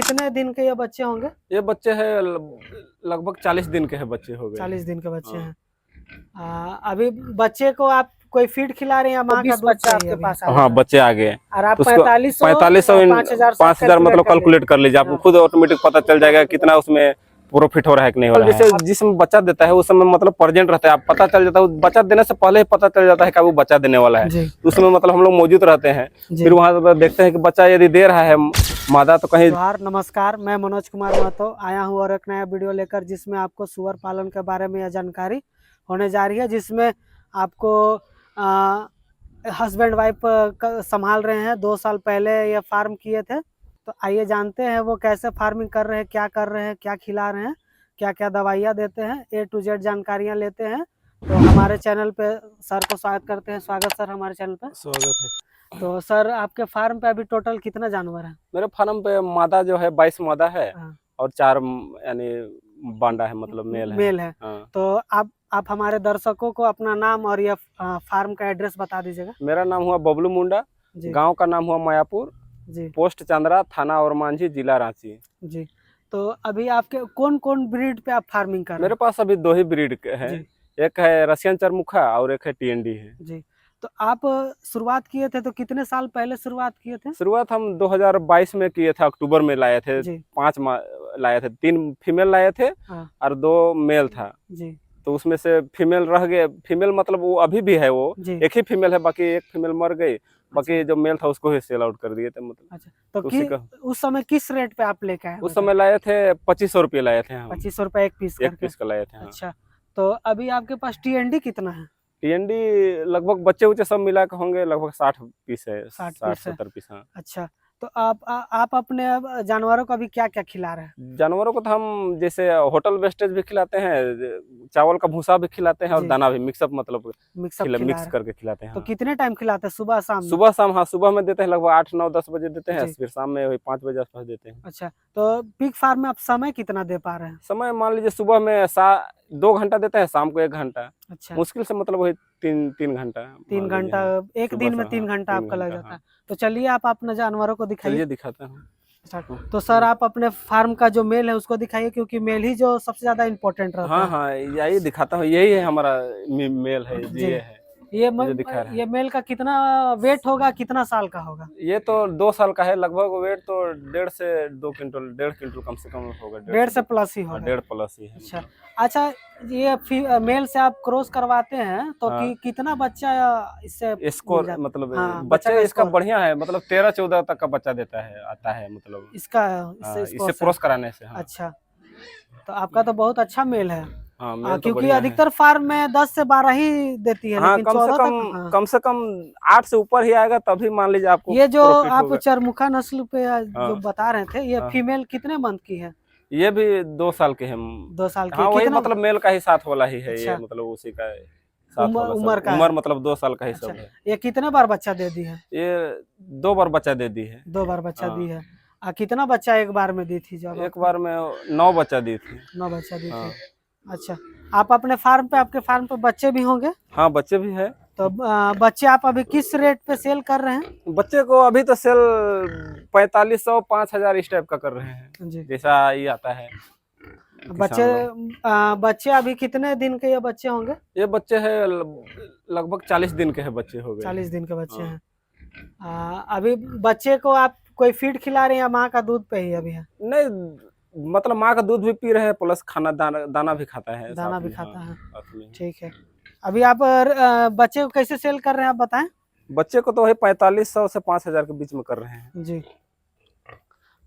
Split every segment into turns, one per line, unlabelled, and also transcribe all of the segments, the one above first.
कितने दिन के ये बच्चे होंगे?
ये बच्चे हैं लगभग 40 दिन के हैं, बच्चे हो गए।
40 दिन के बच्चे
हाँ।
हैं। अभी बच्चे को आप कोई फीड खिला रहे हैं या माँ का दूध बच्चा चाहिए आपके अभी?
हाँ, हाँ बच्चे आ गए
और आप
तो
4500
5,000 मतलब कैलकुलेट कर लीजिए, आपको खुद ऑटोमेटिक पता चल जाएगा कितना उसमें प्रॉफिट हो रहा है कि नहीं हो रहा है। जैसे जिस समय बच्चा देता है उस समय मतलब प्रेजेंट रहता है, आप पता चल जाता है, बच्चा देने से पहले ही पता चल जाता है कि वो बच्चा देने वाला है। उस समय मतलब हम लोग मौजूद रहते हैं, फिर वहाँ पर देखते हैं कि बच्चा यदि दे रहा है मादा तो कहीं।
नमस्कार, मैं मनोज कुमार महतो आया हूँ और एक नया वीडियो लेकर, जिसमें आपको सुअर पालन के बारे में यह जानकारी होने जा रही है, जिसमें आपको हस्बैंड वाइफ संभाल रहे हैं। 2 साल पहले ये फार्म किए थे, तो आइए जानते हैं वो कैसे फार्मिंग कर रहे हैं, क्या कर रहे हैं, क्या खिला रहे हैं, क्या क्या दवाइयाँ देते हैं, A to Z जानकारियाँ लेते हैं। तो हमारे चैनल पे सर को स्वागत करते हैं। स्वागत सर हमारे चैनल पे।
स्वागत है।
तो सर आपके फार्म पे अभी टोटल कितना जानवर है?
मेरे फार्म पे मादा जो है 22 मादा है और 4 यानी बांडा है, मतलब मेल है।
तो आप हमारे दर्शकों को अपना नाम और यह फार्म का एड्रेस बता दीजिएगा।
मेरा नाम हुआ बबलू मुंडा, गांव का नाम हुआ मायापुर, पोस्ट चंद्रा, थाना और मांझी, जिला रांची
जी। तो अभी आपके कौन कौन ब्रीड पे आप फार्मिंग कर रहे हैं?
मेरे पास अभी 2 ही ब्रीड है, एक है रशियन चरमुखा और एक है TND है
जी। तो आप शुरुआत किए थे तो कितने साल पहले शुरुआत किए थे?
शुरुआत हम 2022 में किए थे, अक्टूबर में लाए थे। 5 लाए थे, 3 फीमेल लाए थे और 2 मेल था जी। तो उसमें से फीमेल रह गए, फीमेल मतलब वो अभी भी है, वो एक ही फीमेल है, बाकी एक फीमेल मर गई, बाकी जो मेल था उसको ही सेल आउट कर दिए थे। मतलब
तो उस समय किस रेट पे आप लेके आए?
उस समय लाए थे 2500 रुपये लाए थे।
2500 रुपये एक पीस का लाए थे। अच्छा, तो अभी आपके पास TND कितना है?
TND लगभग बच्चे उच्चे सब मिला के होंगे लगभग 60 पीस है, 60-70 पीस। हाँ।
अच्छा, तो आप अपने जानवरों को अभी क्या क्या खिला रहे हैं?
जानवरों को तो हम जैसे होटल वेस्टेज भी खिलाते हैं, चावल का भूसा भी खिलाते हैं और दाना भी मिक्सअप, मतलब मिक्स करके खिलाते हैं।
तो कितने टाइम खिलाते हैं? सुबह शाम?
सुबह शाम। हाँ, सुबह में देते हैं लगभग 8, 9, 10 बजे देते हैं, फिर शाम में वही 5 बजे आसपास देते हैं।
अच्छा, तो पिग फार्म में आप समय कितना दे पा रहे हैं?
समय मान लीजिए सुबह में 2 घंटा देते हैं, शाम को 1 घंटा। अच्छा, मुश्किल से मतलब वही 3 घंटा।
3 घंटा एक दिन में 3 घंटा आपका लग जाता है। तो चलिए आप अपने जानवरों को दिखाइए।
चलिए दिखाता हूँ।
तो सर आप अपने फार्म का जो मेल है उसको दिखाइए, क्योंकि मेल ही जो सबसे ज्यादा इम्पोर्टेंट रहता है।
हाँ, यही दिखाता हूँ, यही है हमारा मेल है जी। ये है,
ये मेल का कितना वेट होगा, कितना साल का होगा?
ये तो 2 साल का है लगभग, वेट तो 1.5 से 2 क्विंटल, 1.5 क्विंटल कम से कम होगा।
1.5 से प्लस ही होगा।
1.5 प्लस ही है।
अच्छा, ये मेल से आप क्रॉस करवाते हैं तो कितना बच्चा इससे
स्कोर मतलब बच्चा इसका बढ़िया है, मतलब 13-14 तक का बच्चा देता है, आता है मतलब इससे क्रॉस कराने से।
अच्छा, तो आपका तो बहुत अच्छा मेल है।
हाँ,
क्योंकि अधिकतर फार्म में 10 से 12 ही देती है।
हाँ,
लेकिन
कम से कम 8 से ऊपर ही आएगा, तभी मान लीजिए आपको।
ये जो आप चरमुखा नस्ल पे जो बता रहे थे, ये फीमेल कितने मंथ की है?
ये भी 2 साल के हम।
2 साल के।
हाँ, वही मतलब मेल का ही साथ वाला ही है। ये मतलब उसी का उम्र मतलब 2 साल का ही सब है।
ये कितने बार बच्चा दे दी है?
ये 2 बार बच्चा दे दी है।
2 बार बच्चा दी है। कितना बच्चा एक बार में दी थी? जब
एक बार में 9 बच्चा दी थी।
9 बच्चा दी थी। अच्छा, आप अपने फार्म पे, आपके फार्म पे बच्चे भी होंगे?
हाँ, बच्चे भी है।
तो बच्चे आप अभी किस रेट पे सेल कर रहे हैं?
बच्चे को अभी तो सेल 4500, 5000 इस टाइप का कर रहे हैं, जैसा ये आता है।
बच्चे अभी कितने दिन के ये बच्चे होंगे?
ये बच्चे है लगभग 40 दिन के है, बच्चे हो गए।
40 दिन के बच्चे हैं। अभी बच्चे को आप कोई फीड खिला रहे हैं या माँ का दूध पे ही अभी है?
नहीं, मतलब माँ का दूध भी पी रहे हैं, प्लस खाना दाना भी खाता है।
दाना भी खाता है। ठीक है। अभी आप बच्चे को कैसे सेल कर रहे हैं, आप बताएं।
बच्चे को तो वही 4500 से 5000 के बीच में कर रहे हैं
जी।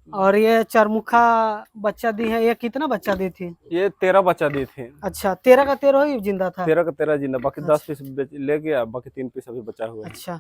और ये चरमुखा बच्चा दी है, ये कितना बच्चा दी थी?
ये 13 बच्चा दी थी।
अच्छा, 13 का 13 ही जिंदा था?
13 का 13 जिंदा, बाकी 10 पीस ले गया, बाकी 3 पीस अभी बचा हुआ है। अच्छा,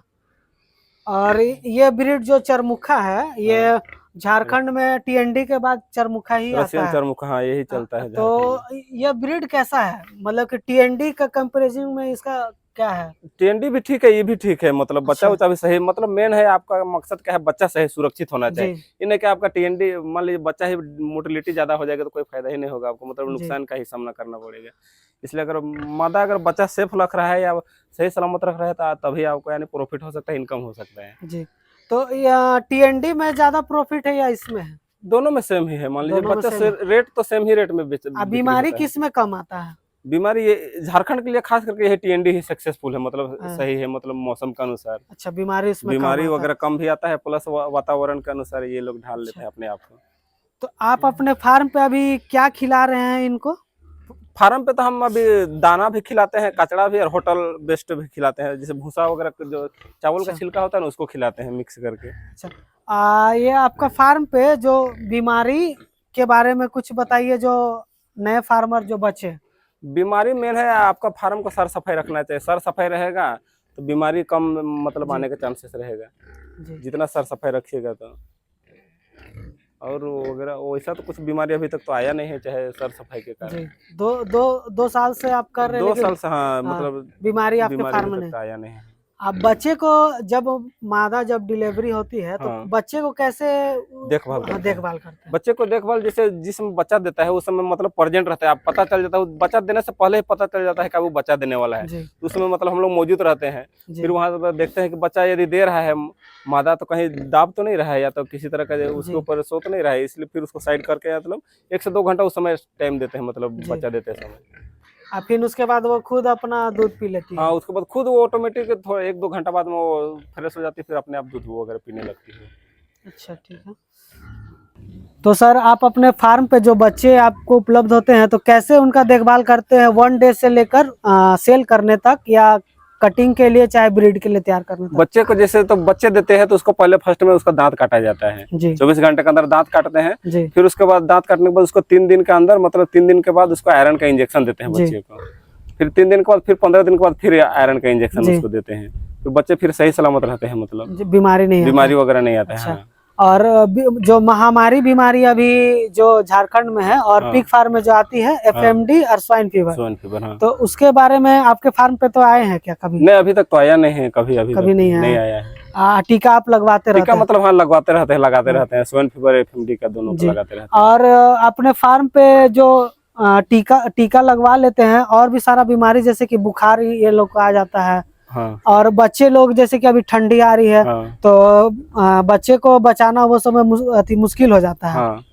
और ये ब्रीड जो चरमुखा है, ये झारखंड में TND के बाद चरमुखा ही आता है।
चरमुखा, हाँ, यही चलता है।
तो ये ब्रीड कैसा है, मतलब कि TND का कंपैरिजन में इसका क्या है?
TND भी ठीक है, ये भी ठीक है, मतलब बच्चा उच्चा भी सही, मतलब मेन है आपका मकसद क्या है, बच्चा सही सुरक्षित होना चाहिए। इन्हें क्या आपका TND मान लीजिए बच्चा ही मोटिलिटी ज्यादा हो जाएगा तो कोई फायदा ही नहीं होगा आपको, मतलब नुकसान का ही सामना करना पड़ेगा। इसलिए अगर मादा अगर बच्चा सेफ रख रहा है या सही सलामत रख रहा है तभी आपको यानी प्रॉफिट हो सकता है, इनकम हो सकता है जी।
तो TND में ज्यादा प्रॉफिट है या इसमें है?
दोनों में सेम ही है, मान लीजिए
दोनों में
बच्चा
same
रेट तो सेम ही रेट में
बीमारी किस में कम आता है?
बीमारी ये झारखंड के लिए खास करके ये टीएनडी ही सक्सेसफुल है, मतलब
हाँ।
सही है, मतलब मौसम के अनुसार
अच्छा, बीमारी इसमें
बीमारी
कम आता
वगैरह कम भी आता है, प्लस वातावरण के अनुसार ये लोग ढाल लेते हैं अपने आप को।
तो आप अपने फार्म पे अभी क्या खिला रहे हैं इनको?
फार्म पे तो हम अभी दाना भी खिलाते हैं, कचड़ा भी, और होटल बेस्ट भी खिलाते हैं, जैसे भूसा वगैरह जो चावल का छिलका होता है ना उसको खिलाते हैं मिक्स करके।
अच्छा, ये आपका फार्म पे जो बीमारी के बारे में कुछ बताइए, जो नए फार्मर जो बचे।
बीमारी मेन है आपका फार्म को साफ सफाई रखना चाहिए, साफ सफाई रहेगा तो बीमारी कम मतलब आने के चांसेस रहेगा, जितना साफ सफाई रखिएगा तो। और वगैरह वैसा तो कुछ बीमारी अभी तक तो आया नहीं है, चाहे साफ सफाई के कारण।
दो साल से आप कर रहे हैं,
2 साल से हाँ, मतलब
बीमारी आपके फार्म में
आया नहीं है।
अब बच्चे को जब मादा जब डिलीवरी होती है तो
हाँ।
बच्चे को कैसे देखभाल करते हैं?
बच्चे को देखभाल जैसे जिसमें बच्चा देता है उस समय मतलब प्रेजेंट रहता है, आप पता चल जाता है, बच्चा देने से पहले ही पता चल जाता है कि वो बच्चा देने वाला है, उसमें मतलब हम लोग मौजूद रहते हैं। फिर वहाँ पर देखते हैं कि बच्चा यदि दे रहा है, मादा तो कहीं दाब तो नहीं रहा है या तो किसी तरह का उसके ऊपर सो तो नहीं रहा है, इसलिए फिर उसको साइड करके मतलब 1 से 2 घंटा उस समय टाइम देते हैं, मतलब बच्चा देते समय।
फिर उसके बाद वो खुद अपना दूध पी लेती है।
हाँ, उसके बाद खुद वो ऑटोमेटिक थोड़ा 1-2 घंटा बाद में वो फ्रेश हो जाती है, फिर अपने आप दूध वगैरह पीने लगती है।
अच्छा, ठीक है। तो सर आप अपने फार्म पे जो बच्चे आपको उपलब्ध होते हैं तो कैसे उनका देखभाल करते हैं, 1 डे से लेकर सेल करने तक, या कटिंग के लिए चाहे ब्रीड के लिए तैयार करने तक?
बच्चे को जैसे तो बच्चे देते हैं तो उसको पहले फर्स्ट में उसका दांत काटा जाता है, 24 घंटे के अंदर दांत काटते हैं। फिर उसके बाद दांत काटने के बाद उसको 3 दिन के अंदर, मतलब 3 दिन के बाद उसको आयरन का इंजेक्शन देते हैं बच्चे को। फिर 3 दिन के बाद, फिर 15 दिन के बाद फिर आयरन का इंजेक्शन उसको देते हैं, तो बच्चे फिर सही सलामत रहते हैं, मतलब बीमारी वगैरह नहीं आता है।
और जो महामारी बीमारी अभी जो झारखंड में है और पिग फार्म में जो आती है, FMD और स्वाइन फीवर, हाँ। तो उसके बारे में आपके फार्म पे तो आए हैं क्या कभी?
नहीं, अभी तक तो आया नहीं है, कभी नहीं आया है।
टीका आप लगवाते रहते हैं?
मतलब हाँ, लगवाते रहते हैं, स्वाइन फीवर FMD का दोनों को लगाते रहते हैं।
और अपने फार्म पे जो टीका लगवा लेते हैं, और भी सारा बीमारी जैसे कि बुखार ये लोग को आ जाता है। हाँ। और बच्चे लोग जैसे कि अभी ठंडी आ रही है, हाँ। तो बच्चे को बचाना वो समय अति मुश्किल हो जाता है। हाँ।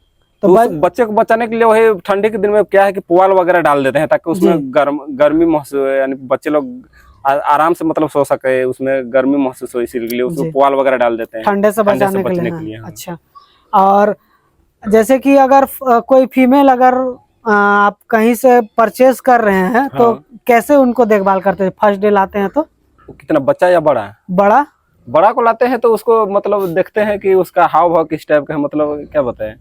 तो
बच्चे को बचाने के लिए वही ठंडी के दिन में क्या है कि पुआल वगैरह डाल देते हैं, ताकि उसमें गर्मी महसूस, यानी बच्चे लोग आराम से मतलब सो सके, उसमें गर्मी महसूस हो, इसीलिए उसमें पुआल वगैरह डाल देते हैं
ठंडे से बचने के लिए। अच्छा, और जैसे कि अगर कोई फीमेल अगर आप कहीं से परचेज कर रहे हैं तो कैसे उनको देखभाल करते हैं? फर्स्ट डे लाते हैं तो
कितना बच्चा या बड़ा को लाते हैं तो उसको मतलब देखते हैं कि उसका हाव भाव किस टाइप का है, मतलब क्या बताएं,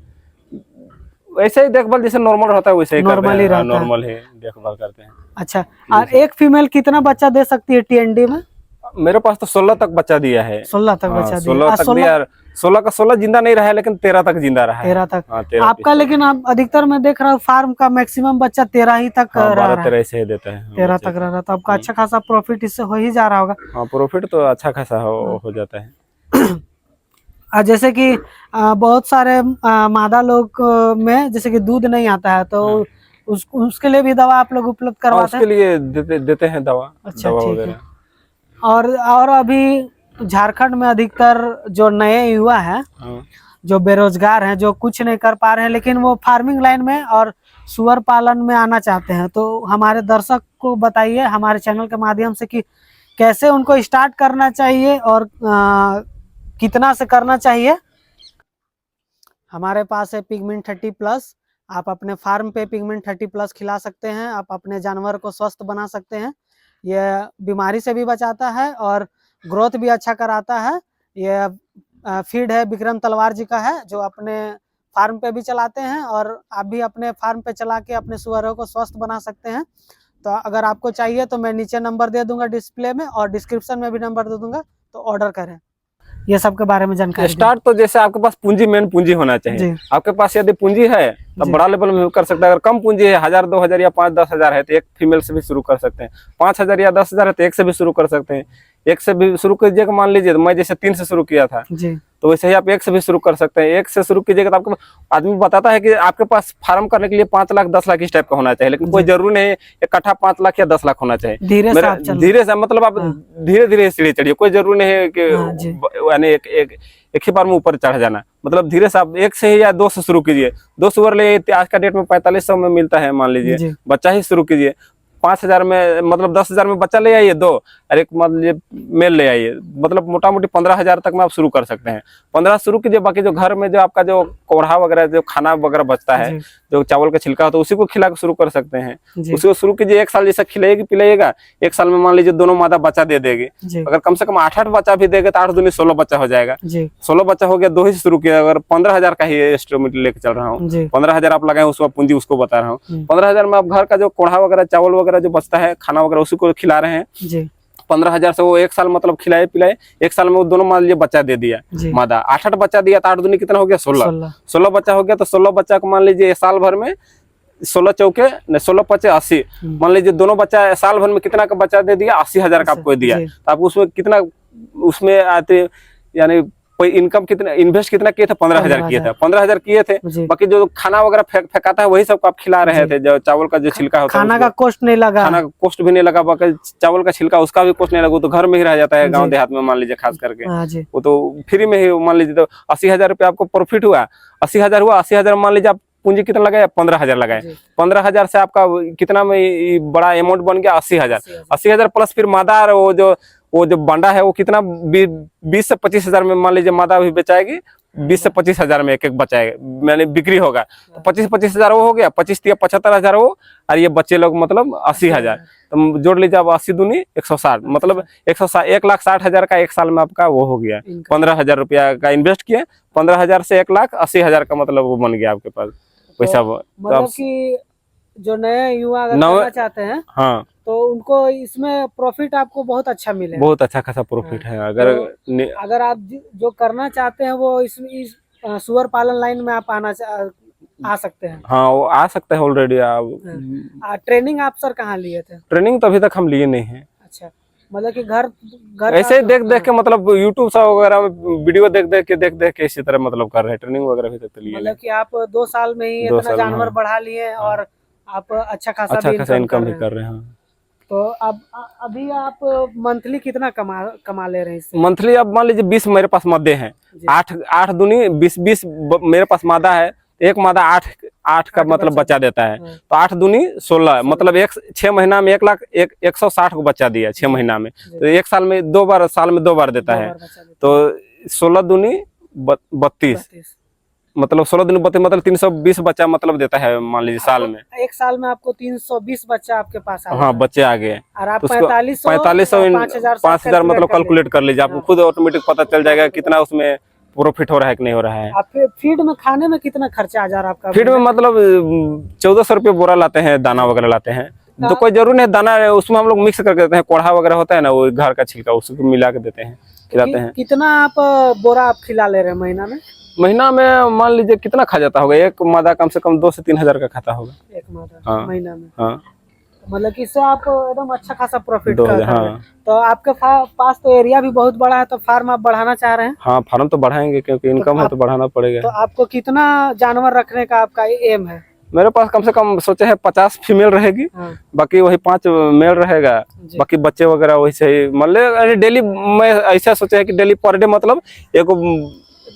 वैसे ही देखभाल जैसे नॉर्मल रहता है वैसे ही नॉर्मल ही देखभाल करते हैं।
अच्छा, और एक फीमेल कितना बच्चा दे सकती है TND में?
मेरे पास तो 16 तक बच्चा दिया है।
16 तक बच्चा
16 तक दिया, 16 का 16 जिंदा नहीं रहा है, लेकिन 13 तक जिंदा रहा है।
13 तक आपका, लेकिन आप अधिकतर मैं देख रहा हूँ फार्म का मैक्सिमम बच्चा 13 ही तक रहा है।
12-13 से ही देता है,
13 तक रह रहा है, तो आपका अच्छा खासा प्रॉफिट इससे हो ही जा रहा होगा।
हाँ, प्रॉफिट तो अच्छा खासा हो जाता है।
जैसे कि बहुत सारे मादा लोग में जैसे कि दूध नहीं आता है, तो उसके लिए भी दवा आप लोग उपलब्ध करवाते हैं?
उसके लिए देते हैं दवा।
अच्छा, ठीक है। और अभी झारखंड में अधिकतर जो नए युवा हैं, जो बेरोजगार हैं, जो कुछ नहीं कर पा रहे हैं, लेकिन वो फार्मिंग लाइन में और सुअर पालन में आना चाहते हैं, तो हमारे दर्शक को बताइए हमारे चैनल के माध्यम से कि कैसे उनको स्टार्ट करना चाहिए और कितना से करना चाहिए। हमारे पास है पिगमेंट 30+। आप अपने फार्म पे पिगमेंट 30+ खिला सकते हैं, आप अपने जानवर को स्वस्थ बना सकते हैं। यह बीमारी से भी बचाता है और ग्रोथ भी अच्छा कराता है। यह फीड है विक्रम तलवार जी का है, जो अपने फार्म पे भी चलाते हैं, और आप भी अपने फार्म पे चला के अपने सुअरों को स्वस्थ बना सकते हैं। तो अगर आपको चाहिए तो मैं नीचे नंबर दे दूंगा डिस्प्ले में, और डिस्क्रिप्शन में भी नंबर दे दूंगा, तो ऑर्डर करें। ये सब के बारे में जानकारी
स्टार्ट तो जैसे आपके पास मेन पूंजी होना चाहिए। आपके पास यदि पूंजी है तो बड़ा लेवल में कर सकते हैं। अगर कम पूंजी है, 1000-2000 या 5-10 हजार है, तो एक फीमेल से भी शुरू कर सकते हैं। 5000 या 10,000 है तो एक से भी शुरू कर सकते हैं। एक से भी शुरू कीजिएगा। मान लीजिए मैं जैसे 3 से शुरू किया था,
जी
तो वैसे ही आप 1 से भी शुरू कर सकते हैं। 1 से शुरू कीजिएगा तो आपको आदमी बताता है कि आपके पास फार्म करने के लिए 5 लाख 10 लाख इस टाइप का होना चाहिए, लेकिन कोई जरूरी नहीं एक कट्ठा 5 लाख या 10 लाख होना चाहिए। धीरे से मतलब आप धीरे धीरे सीढ़ी चढ़िए, कोई जरूरी नहीं है कि यानी एक ही बार में ऊपर चढ़ जाना। मतलब धीरे से आप 1 से या 2 से शुरू कीजिए। 2 सुअर ले आज का डेट में 4500 में मिलता है, मान लीजिए बच्चा ही शुरू कीजिए। 5000 में मतलब 10,000 में बच्चा ले आइए 2, और एक मतलब मेल ले आइए, मतलब मोटा मोटी 15,000 तक में आप शुरू कर सकते हैं। 15 शुरू कीजिए। बाकी जो घर में जो आपका जो कोढ़ा वगैरह जो खाना वगैरह बचता है, जो चावल का छिलका होता है, उसी को खिला के शुरू कर सकते हैं। उसी को शुरू कीजिए। 1 साल जैसा खिलाइएगी पिलाइएगा, 1 साल में मान लीजिए दोनों मादा बच्चा दे देगी। अगर कम से कम 8-8 बच्चा भी देगा तो 8 दूनी 16 बच्चा हो जाएगा। 16 बच्चा हो गया, 2 ही से शुरू किया। अगर 15,000 का ही एस्टिमेट लेके चल रहा हूँ, 15,000 आप लगाए, उसका पूंजी उसको बता रहा हूँ। 15,000 में आप घर का जो कोढ़ा वगैरह चावल वगैरह जो बचता है खाना वगैरह उसी को खिला रहे हैं। 15,000 से वो 1 साल मतलब खिलाए पिलाए, 1 साल में वो दोनों मान लीजिए बच्चा दे दिया मादा। 8-8 बच्चा दिया तो 8 दूनी कितना हो गया 16 बच्चा हो गया। तो 16 बच्चा को मान लीजिए साल भर में 16 चौके 16 5 80, मान लीजिए दोनों बच्चा साल भर में कितना का बच्चा दे दिया, 80,000 का आपको दिया। तो आप उसमें कितना उसमें आते यानी कोई इनकम कितना इन्वेस्ट कितना किए थे, 15,000 किए थे। 15,000 किए थे। बाकी जो खाना वगैरह फेंकाता है वही सब आप खिला रहे थे। जो चावल का जो छिलका होता है,
खाना का कॉस्ट नहीं लगा,
खाना का कॉस्ट भी नहीं लगा। बाकी चावल का छिलका उसका भी कॉस्ट नहीं लगा, वो तो घर में ही रह जाता है गांव देहात में मान लीजिए खास करके, वो तो फ्री में ही मान लीजिए। तो 80,000 रुपये आपको प्रॉफिट हुआ। 80,000 हुआ, 80,000 मान लीजिए आप पूंजी कितना लगाया, 15,000 लगाए। 15,000 से आपका कितना में बड़ा अमाउंट बन गया, 80,000। 80,000 प्लस फिर मादा वो जो बंडा है वो कितना 20 से 25,000 में मान लीजिए मादा भी बेचाएगी। 20 से 25,000 में एक बचाएगा, मैंने बिक्री होगा तो 25,000 वो हो गया। 25 या 75,000 वो, और ये बच्चे लोग मतलब 80,000। तो जोड़ लीजिए आप 80 दूनी 160, मतलब 1,60,000 का 1 साल में आपका वो हो गया। 15,000 रुपया का इन्वेस्ट किया, 15,000 से 1,80,000 का मतलब वो बन गया आपके पास पैसा।
मतलब कि जो नए युवा अगर करना चाहते हैं, हाँ, तो उनको इसमें प्रॉफिट आपको बहुत अच्छा मिलेगा।
बहुत अच्छा खासा प्रॉफिट है।
अगर आप जो करना चाहते हैं वो इस सुअर पालन लाइन में आप आ सकते हैं।
हाँ, वो आ सकते हैं ऑलरेडी। आप
ट्रेनिंग आप सर कहाँ लिए थे?
ट्रेनिंग तो अभी तक हम लिए नहीं है।
अच्छा, मतलब कि घर
ऐसे ही देख के मतलब यूट्यूब सब वगैरह में वीडियो देख के इसी तरह मतलब कर रहे हैं। ट्रेनिंग वगैरह भी तक लिए।
मतलब कि आप 2 साल में ही इतना जानवर बढ़ा लिए और आप अच्छा खासा
इनकम भी कर रहे हैं।
तो अब अभी आप मंथली कितना कमा ले रहे हैं?
मंथली अब मान लीजिए 20 मेरे पास मादे हैं, 8 दूनी 20 मेरे पास मादा है। एक मादा 8 का मतलब बच्चा देता है, तो 8 दूनी 16, मतलब 6 महीना में 1,60,000 को बच्चा दिया 6 महीना में। तो 1 साल में 2 बार, साल में 2 बार देता है। तो 16 दूनी 32, मतलब 16 दिन मतलब 320 बच्चा मतलब देता है मान लीजिए साल में।
1 साल में आपको 320 बच्चा आपके पास आ गया।
हाँ, बच्चे आ गए।
और आप
4500 5,000 मतलब कैलकुलेट कर लीजिए। आपको खुद ऑटोमेटिक पता चल जाएगा कितना उसमें प्रॉफिट हो रहा है कि नहीं हो रहा है।
आप फीड में खाने में कितना खर्चा आ जा रहा है आपका?
फीड में मतलब 1,400 रुपये बोरा लाते हैं, दाना वगैरह लाते हैं। तो कोई जरूर नहीं, दाना उसमें हम लोग मिक्स करके देते हैं। कोढ़ा वगैरह होता है ना, वो घर का छिलका उसको मिला के देते हैं, खिलाते हैं।
कितना आप बोरा आप खिला ले रहे हैं महीना में?
महीना में मान लीजिए कितना खा जाता होगा, एक मादा कम से कम 2 से 3 हजार का खाता होगा
एक मादा महीना में।
हाँ,
मतलब कि इससे आप एकदम अच्छा खासा प्रॉफिट कर रहे हैं। तो आपके पास तो एरिया भी बहुत बड़ा है, तो फार्म आप बढ़ाना चाह रहे हैं?
हाँ, फार्म तो बढ़ाएंगे क्योंकि इनकम है तो बढ़ाना पड़ेगा।
तो आपको कितना जानवर रखने का आपका एम है?
मेरे पास कम से कम सोचे है 50 फीमेल रहेगी, बाकी वही 5 मेल रहेगा। बाकी बच्चे वगैरह वैसे ही मतलब डेली मैं ऐसा सोचा है कि डेली पर डे मतलब एक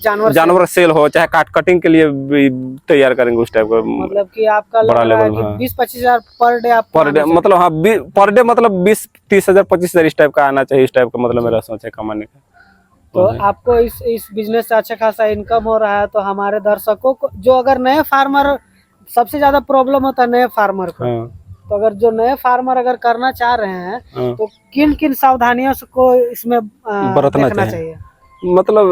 जानवर सेल हो, चाहे कटिंग के लिए भी तैयार करेंगे उस टाइप का।
मतलब कि आपका बड़ा लेवल 20-25 हजार पर डे आप
पर डे मतलब, हाँ, पर डे मतलब 20-30 हजार 25 हजार इस टाइप का आना चाहिए। इस टाइप का मतलब मेरा सोच है कमाने का।
तो आपको इस बिजनेस से अच्छा खासा इनकम हो रहा है। तो हमारे दर्शकों को जो अगर नए फार्मर, सबसे ज्यादा प्रॉब्लम होता है नए फार्मर को, तो अगर जो नए फार्मर अगर करना चाह रहे हैं तो किन किन सावधानियों को इसमें बरतना चाहिए?
मतलब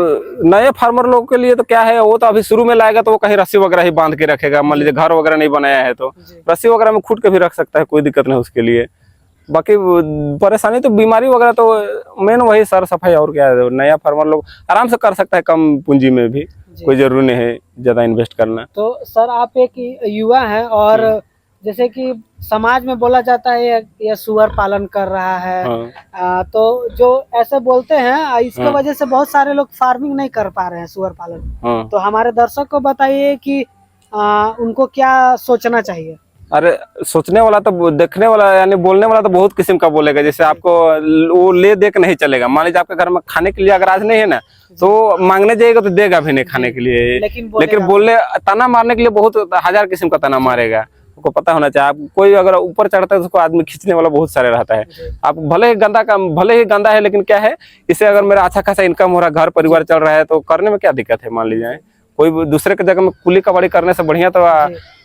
नए फार्मर लोगों के लिए तो क्या है, वो तो अभी शुरू में लाएगा तो वो कहीं रस्सी वगैरह ही बांध के रखेगा। मान लीजिए घर वगैरह नहीं बनाया है तो रस्सी वगैरह में खूट के भी रख सकता है, कोई दिक्कत नहीं उसके लिए। बाकी परेशानी तो बीमारी वगैरह तो मेन वही सर सफाई, और क्या है। नया फार्मर लोग आराम से कर सकता है कम पूंजी में भी, कोई जरूरी नहीं है ज्यादा इन्वेस्ट करना।
तो सर आप एक युवा है और जैसे कि समाज में बोला जाता है ये सुअर पालन कर रहा है।
हाँ।
तो जो ऐसे बोलते हैं इसके
हाँ।
वजह से बहुत सारे लोग फार्मिंग नहीं कर पा रहे हैं सुअर पालन।
हाँ।
तो हमारे दर्शक को बताइए कि उनको क्या सोचना चाहिए।
अरे सोचने वाला तो देखने वाला यानी बोलने वाला तो बहुत किस्म का बोलेगा। जैसे आपको वो ले दे के नहीं चलेगा। मान लीजिए आपके घर में खाने के लिए अगर आज नहीं है ना तो मांगने जाएगा तो देगा भी नहीं खाने के लिए। लेकिन बोलने ताना मारने के लिए बहुत हजार किस्म का ताना मारेगा। आपको पता होना चाहिए। आप कोई अगर ऊपर चढ़ता है तो उसको आदमी खींचने वाला बहुत सारे रहता है। आप भले ही गंदा है लेकिन क्या है, इससे अगर मेरा अच्छा खासा इनकम हो रहा है, घर परिवार चल रहा है तो करने में क्या दिक्कत है। मान लीजिए कोई दूसरे के जगह में कुली कबाड़ी करने से बढ़िया तो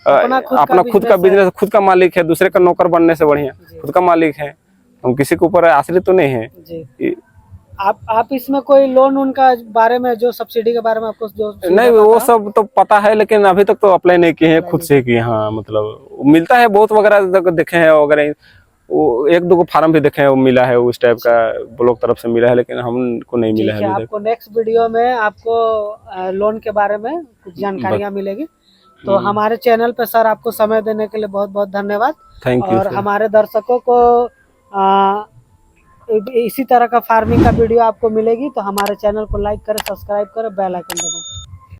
अपना खुद का बिजनेस, खुद का मालिक है। दूसरे का नौकर बनने से बढ़िया खुद का मालिक है। हम किसी के ऊपर आश्रित तो नहीं है।
आप इसमें कोई लोन उनका बारे में, जो सब्सिडी के बारे में आपको जो
नहीं, वो सब तो पता है लेकिन अभी तक तो अप्लाई नहीं किए हैं, खुद से किए। हाँ मतलब मिलता है बहुत वगैरह देखे हैं वगैरह। वो एक दो फार्म भी देखे हैं, वो मिला है उस टाइप का ब्लॉक तरफ से मिला है, लेकिन हमको नहीं मिला है अभी तक।
आपको नेक्स्ट वीडियो में आपको लोन के बारे में कुछ जानकारियाँ मिलेगी। तो हमारे चैनल पे सर आपको समय देने के लिए बहुत बहुत धन्यवाद।
Thank you.
और हमारे दर्शकों को इसी तरह का फार्मिंग का वीडियो आपको मिलेगी तो हमारे चैनल को लाइक करें, सब्सक्राइब करें, बेल आइकन दबाएं।